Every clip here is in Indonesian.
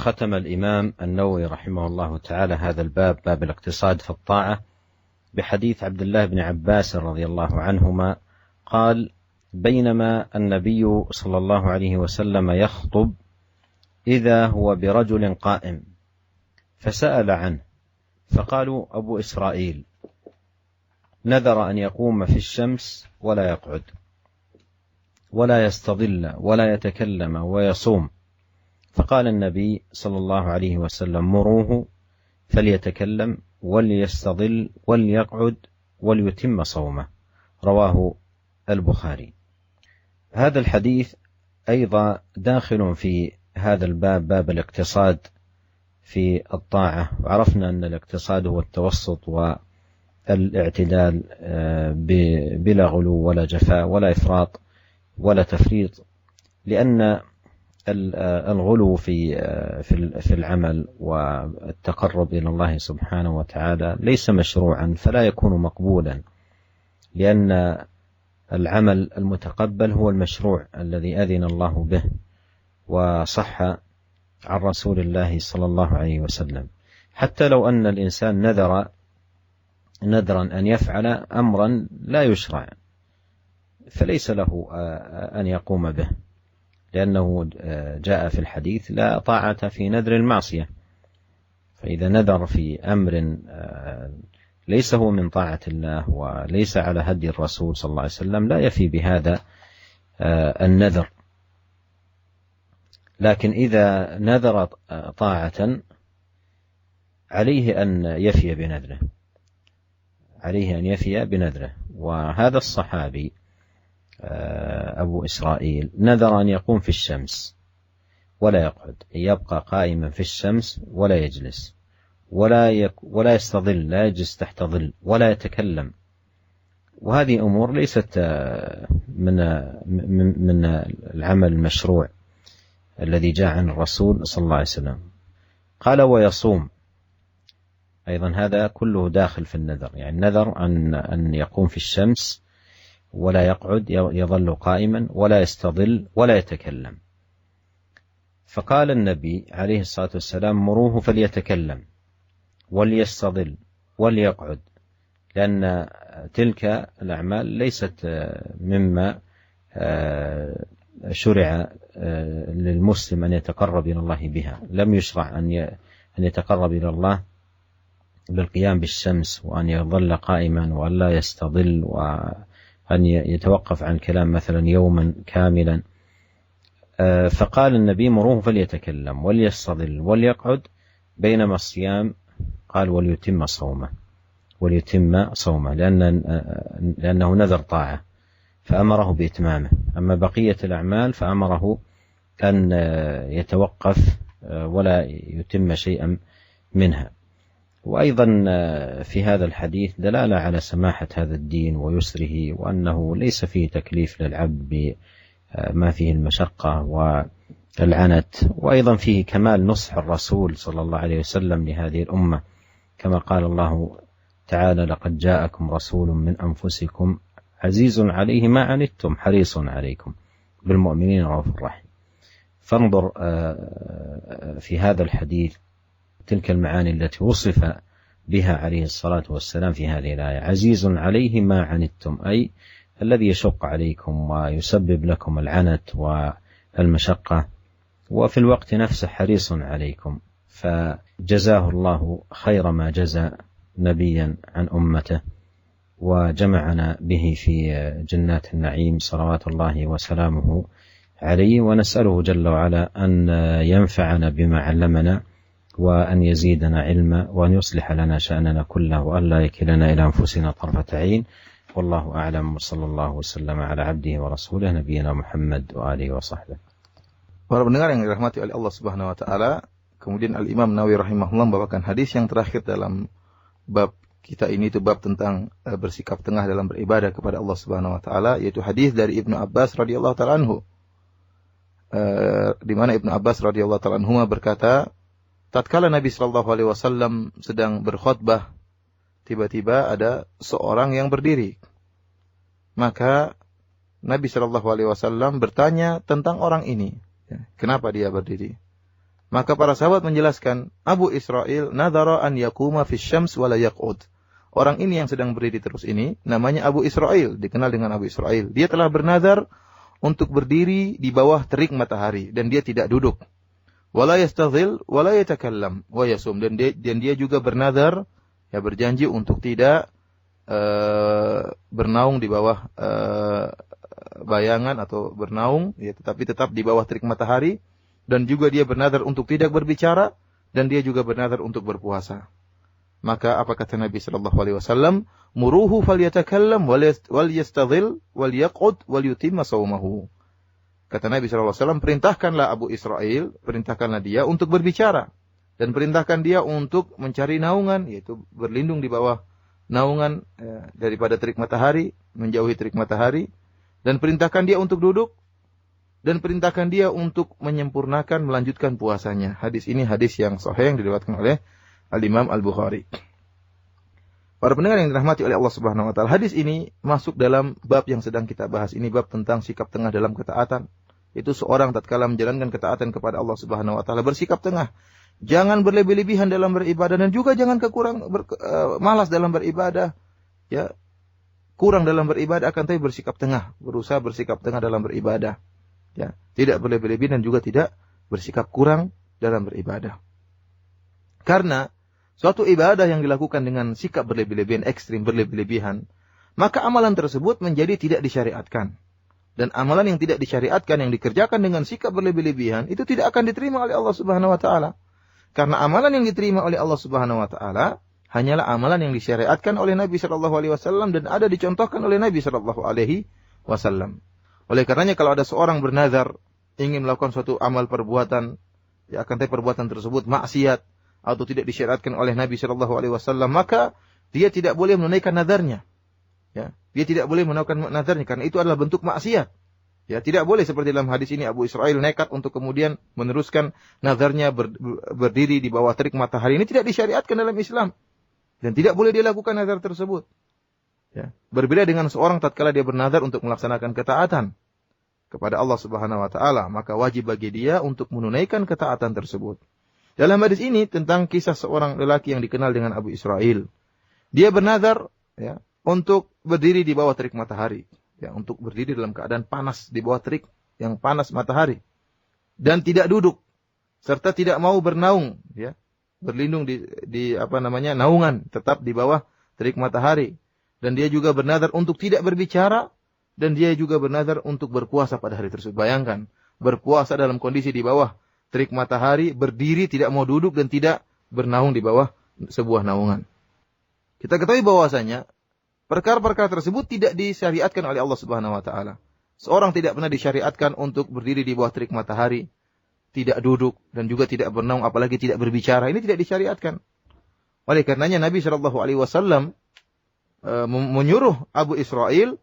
ختم الإمام النووي رحمه الله تعالى هذا الباب، باب الاقتصاد في الطاعة، بحديث عبد الله بن عباس رضي الله عنهما قال: بينما النبي صلى الله عليه وسلم يخطب إذا هو برجل قائم، فسأل عنه، فقالوا: أبو إسرائيل نذر أن يقوم في الشمس ولا يقعد ولا يستظل ولا يتكلم ويصوم. فقال النبي صلى الله عليه وسلم: مروه فليتكلم وليستظل وليقعد وليتم صومه. رواه البخاري. هذا الحديث أيضا داخل في هذا الباب، باب الاقتصاد في الطاعة. وعرفنا أن الاقتصاد هو التوسط والاعتدال بلا غلو ولا جفاء ولا إفراط ولا تفريط، لأن الغلو في العمل والتقرب إلى الله سبحانه وتعالى ليس مشروعا، فلا يكون مقبولا، لأن العمل المتقبل هو المشروع الذي أذن الله به وصح عن رسول الله صلى الله عليه وسلم. حتى لو أن الإنسان نذرا أن يفعل أمرا لا يشرع، فليس له أن يقوم به، لأنه جاء في الحديث: لا طاعة في نذر المعصية. فإذا نذر في أمر ليس هو من طاعة الله وليس على هدي الرسول صلى الله عليه وسلم لا يفي بهذا النذر. لكن إذا نذر طاعة عليه أن يفي بنذره. وهذا الصحابي أبو إسرائيل نذر أن يقوم في الشمس ولا يقعد، يبقى قائما في الشمس ولا يجلس ولا يستظل، لا يجلس تحت ظل ولا يتكلم. وهذه أمور ليست من العمل المشروع الذي جاء عن الرسول صلى الله عليه وسلم. قال: ويصوم أيضا، هذا كله داخل في النذر، يعني نذر أن يقوم في الشمس ولا يقعد، يظل قائما ولا يستظل ولا يتكلم. فقال النبي عليه الصلاة والسلام: مروه فليتكلم وليستظل وليقعد، لأن تلك الأعمال ليست مما شرع للمسلم أن يتقرب إلى الله بها. لم يشرع أن يتقرب إلى الله بالقيام بالشمس، وأن يظل قائما ولا يستظل، وأن يتوقف عن كلام مثلا يوما كاملا. فقال النبي: مروه فليتكلم وليستظل وليقعد، بينما الصيام قال: وليتم صومه، لأنه نذر طاعة فأمره بإتمامه. أما بقية الأعمال فأمره أن يتوقف ولا يتم شيئا منها. وأيضا في هذا الحديث دلالة على سماحة هذا الدين ويسره، وأنه ليس فيه تكليف للعبد بما فيه المشقة والعنت. وأيضا فيه كمال نصح الرسول صلى الله عليه وسلم لهذه الأمة، كما قال الله تعالى: لقد جاءكم رسول من أنفسكم عزيز عليه ما عنتم حريص عليكم بالمؤمنين رؤوف رحيم. فانظر في هذا الحديث تلك المعاني التي وصف بها عليه الصلاة والسلام في هذه الآية: عزيز عليه ما عنتم، أي الذي يشق عليكم ويسبب لكم العنت والمشقة، وفي الوقت نفسه حريص عليكم. فجزاه الله خير ما جزى نبيا عن أمته، وجمعنا به في جنات النعيم صلوات الله وسلامه عليه. ونسأله جل وعلا أن ينفعنا بما علمنا، وأن يزيدنا علما، وأن يصلح لنا شأننا كله، وأن لا يكلنا إلى أنفسنا طرفة عين. والله أعلم، وصلى الله وسلم على عبده ورسوله نبينا Muhammad وآله وصحبه. Para pendengar yang dirahmati oleh Allah Subhanahu wa taala, kemudian Al-Imam Nawawi rahimahullah membawakan hadis yang terakhir dalam bab kita ini, itu bab tentang bersikap tengah dalam beribadah kepada Allah Subhanahu wa taala, yaitu hadis dari Ibnu Abbas radhiyallahu taala anhu. Di mana Ibnu Abbas radhiyallahu taala anhu berkata, tatkala Nabi sallallahu alaihi wasallam sedang berkhutbah, tiba-tiba ada seorang yang berdiri. Maka Nabi sallallahu alaihi wasallam bertanya tentang orang ini. Kenapa dia berdiri? Maka para sahabat menjelaskan, Abu Israil nadhara an yaquma fi syams wa la yaq'ud. Orang ini yang sedang berdiri terus ini namanya Abu Israil, dikenal dengan Abu Israil. Dia telah bernazar untuk berdiri di bawah terik matahari dan dia tidak duduk. Wala yastadhil wala yatakallam wa yasum, dan dia juga bernazar, ya, berjanji untuk tidak bernaung di bawah bayangan atau bernaung, ya, tetapi tetap di bawah terik matahari, dan juga dia bernazar untuk tidak berbicara, dan dia juga bernazar untuk berpuasa. Maka apa kata Nabi sallallahu alaihi wasallam? Muruhu falyatakallam wal yastadhil wal yaq'ud wal yutimma shaumahu. Kata Nabi sallallahu alaihi wasallam, perintahkanlah Abu Israil, perintahkanlah dia untuk berbicara, dan perintahkan dia untuk mencari naungan, yaitu berlindung di bawah naungan daripada terik matahari, menjauhi terik matahari, dan perintahkan dia untuk duduk, dan perintahkan dia untuk menyempurnakan, melanjutkan puasanya. Hadis ini hadis yang sahih yang diriwayatkan oleh Al-Imam Al-Bukhari. Para pendengar yang dirahmati oleh Allah Subhanahu wa taala, hadis ini masuk dalam bab yang sedang kita bahas. Ini bab tentang sikap tengah dalam ketaatan. Itu seorang tatkala menjalankan ketaatan kepada Allah Subhanahu wa taala bersikap tengah. Jangan berlebih-lebihan dalam beribadah, dan juga jangan malas dalam beribadah. Ya, kurang dalam beribadah, akan tapi bersikap tengah, berusaha bersikap tengah dalam beribadah. Ya, tidak berlebih-lebihan dan juga tidak bersikap kurang dalam beribadah. Karena suatu ibadah yang dilakukan dengan sikap berlebih-lebihan, ekstrim berlebih-lebihan, maka amalan tersebut menjadi tidak disyariatkan. Dan amalan yang tidak disyariatkan, yang dikerjakan dengan sikap berlebih-lebihan, itu tidak akan diterima oleh Allah Subhanahu wa taala. Karena amalan yang diterima oleh Allah Subhanahu wa taala hanyalah amalan yang disyariatkan oleh Nabi sallallahu alaihi wasallam dan ada dicontohkan oleh Nabi sallallahu alaihi wasallam. Oleh karenanya kalau ada seorang bernazar ingin melakukan suatu amal perbuatan, ya, akan tapi perbuatan tersebut maksiat atau tidak disyariatkan oleh Nabi sallallahu alaihi wasallam, maka dia tidak boleh menunaikan nazarnya. Ya, dia tidak boleh menunaikan nazarnya karena itu adalah bentuk maksiat. Ya, tidak boleh seperti dalam hadis ini Abu Israil nekat untuk kemudian meneruskan nazarnya berdiri di bawah terik matahari. Ini tidak disyariatkan dalam Islam dan tidak boleh dia lakukan nazar tersebut. Ya, berbeda dengan seorang tatkala dia bernazar untuk melaksanakan ketaatan kepada Allah Subhanahu wa taala, maka wajib bagi dia untuk menunaikan ketaatan tersebut. Dalam hadis ini tentang kisah seorang lelaki yang dikenal dengan Abu Israil. Dia bernazar, ya, untuk berdiri di bawah terik matahari. Ya, untuk berdiri dalam keadaan panas di bawah terik yang panas matahari, dan tidak duduk serta tidak mau bernaung, ya, berlindung di naungan, tetap di bawah terik matahari. Dan dia juga bernazar untuk tidak berbicara, dan dia juga bernazar untuk berpuasa pada hari tersebut. Bayangkan, berpuasa dalam kondisi di bawah terik matahari, berdiri, tidak mau duduk dan tidak bernaung di bawah sebuah naungan. Kita ketahui bahwasanya perkara-perkara tersebut tidak disyariatkan oleh Allah Subhanahu wa taala. Seorang tidak pernah disyariatkan untuk berdiri di bawah terik matahari, tidak duduk dan juga tidak bernaung, apalagi tidak berbicara. Ini tidak disyariatkan. Oleh karenanya Nabi sallallahu alaihi wasallam menyuruh Abu Israil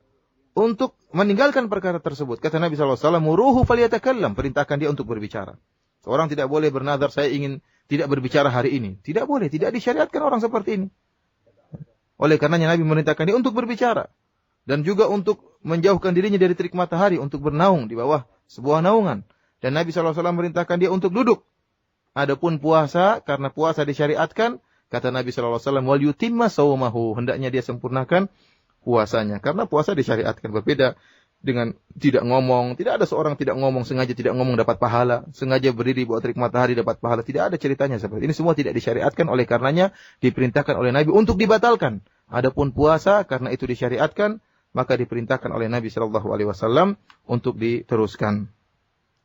untuk meninggalkan perkara tersebut. Kata Nabi sallallahu alaihi wasallam, "Muruhu falyatakallam," perintahkan dia untuk berbicara. Seorang tidak boleh bernazar, saya ingin tidak berbicara hari ini. Tidak boleh, tidak disyariatkan orang seperti ini. Oleh karenanya Nabi memerintahkan dia untuk berbicara dan juga untuk menjauhkan dirinya dari terik matahari, untuk bernaung di bawah sebuah naungan. Dan Nabi SAW memerintahkan dia untuk duduk. Adapun puasa, karena puasa disyariatkan, kata Nabi SAW, wal yutimma shaumahu, hendaknya dia sempurnakan puasanya. Karena puasa disyariatkan, berbeda dengan tidak ngomong. Tidak ada seorang tidak ngomong, sengaja tidak ngomong dapat pahala, sengaja berdiri di bawah terik matahari dapat pahala. Tidak ada ceritanya seperti ini. Semua tidak disyariatkan, oleh karenanya diperintahkan oleh Nabi untuk dibatalkan. Adapun puasa, karena itu disyariatkan, maka diperintahkan oleh Nabi sallallahu alaihi wasallam untuk diteruskan.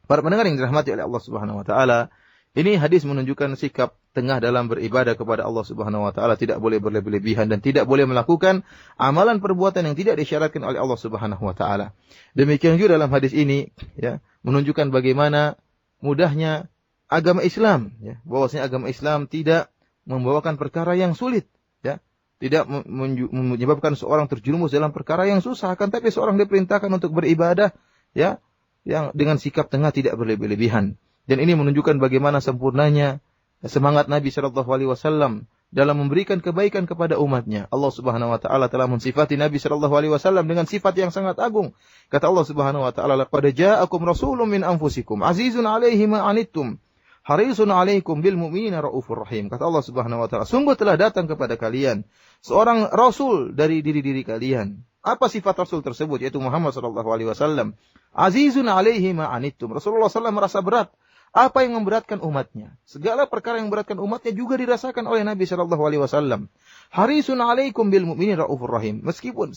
Para pendengar yang dirahmati oleh Allah Subhanahu wa taala, ini hadis menunjukkan sikap tengah dalam beribadah kepada Allah Subhanahu wa taala, tidak boleh berlebih-lebihan dan tidak boleh melakukan amalan perbuatan yang tidak disyaratkan oleh Allah Subhanahu wa taala. Demikian juga dalam hadis ini, ya, menunjukkan bagaimana mudahnya agama Islam, ya, bahwasanya agama Islam tidak membawakan perkara yang sulit, ya. Tidak menyebabkan seorang terjerumus dalam perkara yang susah, akan tapi seorang diperintahkan untuk beribadah, ya, yang dengan sikap tengah, tidak berlebih-lebihan. Dan ini menunjukkan bagaimana sempurnanya semangat Nabi sallallahu alaihi wasallam dalam memberikan kebaikan kepada umatnya. Allah Subhanahu wa taala telah mensifati Nabi sallallahu alaihi wasallam dengan sifat yang sangat agung. Kata Allah Subhanahu wa taala, "Laqad ja'akum rasulun min anfusikum, azizun 'alaihi ma 'anittum, harisun 'alaikum bil mu'minina raufur rahim. Kata Allah Subhanahu wa taala, sungguh telah datang kepada kalian seorang rasul dari diri-diri kalian. Apa sifat rasul tersebut? Yaitu Muhammad sallallahu alaihi wasallam. Azizun 'alaihi ma anittum. Rasulullah sallallahu merasa berat apa yang memberatkan umatnya. Segala perkara yang memberatkan umatnya juga dirasakan oleh Nabi sallallahu alaihi wasallam. Harisun 'alaikum bil mu'minina raufur rahim. Meskipun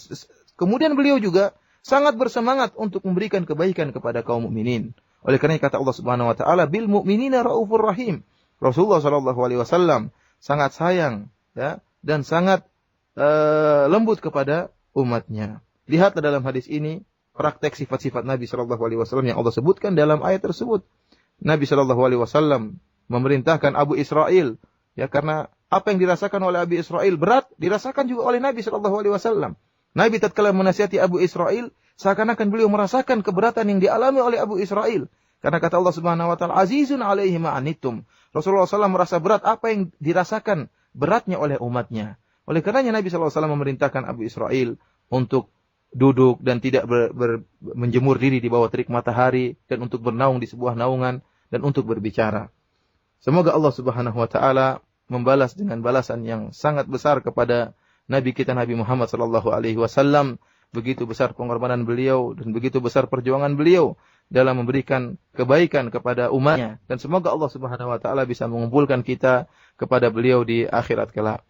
kemudian beliau juga sangat bersemangat untuk memberikan kebaikan kepada kaum mukminin. Oleh karena kata Allah Subhanahu wa taala, bil mu'minina raufur rahim. Rasulullah sallallahu alaihi wasallam sangat sayang ya dan sangat lembut kepada umatnya. Lihatlah dalam hadis ini praktek sifat-sifat Nabi sallallahu alaihi wasallam yang Allah sebutkan dalam ayat tersebut. Nabi sallallahu alaihi wasallam memerintahkan Abu Israil ya karena apa yang dirasakan oleh Abu Israil berat dirasakan juga oleh Nabi sallallahu alaihi wasallam. Nabi tatkala menasihati Abu Israil seakan-akan beliau merasakan keberatan yang dialami oleh Abu Israil. Karena kata Allah Subhanahu wa taala, azizun 'alaihi ma anittum. Rasulullah SAW merasa berat apa yang dirasakan beratnya oleh umatnya. Oleh karenanya Nabi SAW memerintahkan Abu Israil untuk duduk dan tidak menjemur diri di bawah terik matahari dan untuk bernaung di sebuah naungan dan untuk berbicara. Semoga Allah Subhanahu wa taala membalas dengan balasan yang sangat besar kepada Nabi kita Nabi Muhammad sallallahu alaihi wasallam. Begitu besar pengorbanan beliau dan begitu besar perjuangan beliau dalam memberikan kebaikan kepada umatnya. Dan semoga Allah Subhanahu wa taala bisa mengumpulkan kita kepada beliau di akhirat kelak.